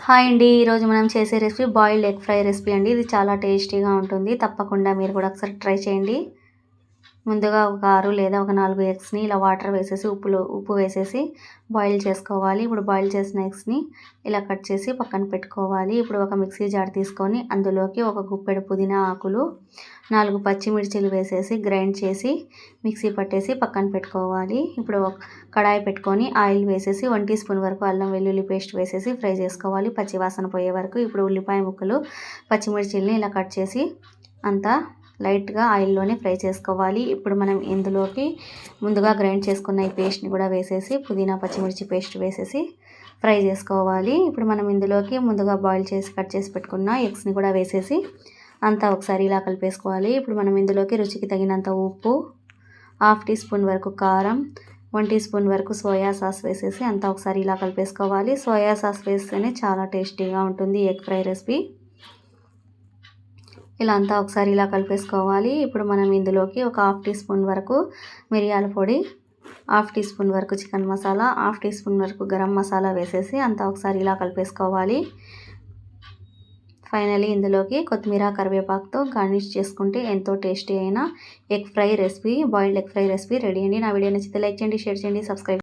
Hi అండి. ఈరోజు మనం చేసే recipe boiled egg fry recipe అండి. ఇది చాలా టేస్టీగా ఉంటుంది. తప్పకుండా మీరు కూడా ఒకసారి ట్రై చేయండి. ముందుగా ఒక 6 లేదా ఒక 4 ఎగ్స్ని ఇలా వాటర్ వేసేసి ఉప్పు వేసేసి బాయిల్ చేసుకోవాలి. ఇప్పుడు బాయిల్ చేసిన ఎగ్స్ని ఇలా కట్ చేసి పక్కన పెట్టుకోవాలి. ఇప్పుడు ఒక మిక్సీ జార్ తీసుకొని అందులోకి ఒక గుప్పెడు పుదీనా ఆకులు, 4 పచ్చిమిర్చీలు వేసేసి గ్రైండ్ చేసి మిక్సీ పట్టేసి పక్కన పెట్టుకోవాలి. ఇప్పుడు కడాయి పెట్టుకొని ఆయిల్ వేసేసి 1 టీ స్పూన్ వరకు అల్లం వెల్లుల్లి పేస్ట్ వేసేసి ఫ్రై చేసుకోవాలి పచ్చి వాసన పోయే వరకు. ఇప్పుడు ఉల్లిపాయ ముక్కలు, పచ్చిమిర్చీలని ఇలా కట్ చేసి అంతా లైట్గా ఆయిల్లోనే ఫ్రై చేసుకోవాలి. ఇప్పుడు మనం ఇందులోకి ముందుగా గ్రైండ్ చేసుకున్న ఈ పేస్ట్ని కూడా వేసేసి పుదీనా పచ్చిమిర్చి పేస్ట్ వేసేసి ఫ్రై చేసుకోవాలి. ఇప్పుడు మనం ఇందులోకి ముందుగా బాయిల్ చేసి కట్ చేసి పెట్టుకున్న ఎగ్స్ని కూడా వేసేసి అంతా ఒకసారి ఇలా కలిపేసుకోవాలి. ఇప్పుడు మనం ఇందులోకి రుచికి తగినంత ఉప్పు, 1/2 టీ స్పూన్ వరకు కారం, 1 టీ స్పూన్ వరకు సోయా సాస్ వేసేసి అంతా ఒకసారి ఇలా కలిపేసుకోవాలి. సోయా సాస్ వేస్తేనే చాలా టేస్టీగా ఉంటుంది ఎగ్ ఫ్రై రెసిపీ. ఇలా అంతా ఒకసారి ఇలా కలిపేసుకోవాలి. ఇప్పుడు మనం ఇందులోకి ఒక 1/2 టీ స్పూన్ వరకు మిరియాల పొడి, 1/2 టీ స్పూన్ వరకు చికెన్ మసాలా, 1/2 టీ స్పూన్ వరకు గరం మసాలా వేసేసి అంతా ఒకసారి ఇలా కలిపేసుకోవాలి. ఫైనలీ ఇందులోకి కొత్తిమీర, కరివేపాకుతో గార్నిష్ చేసుకుంటే ఎంతో టేస్టీ అయిన egg fry recipe, boiled egg fry recipe ready అండి. నా వీడియో నచ్చితే లైక్ చేయండి, షేర్ చేయండి, సబ్స్క్రైబ్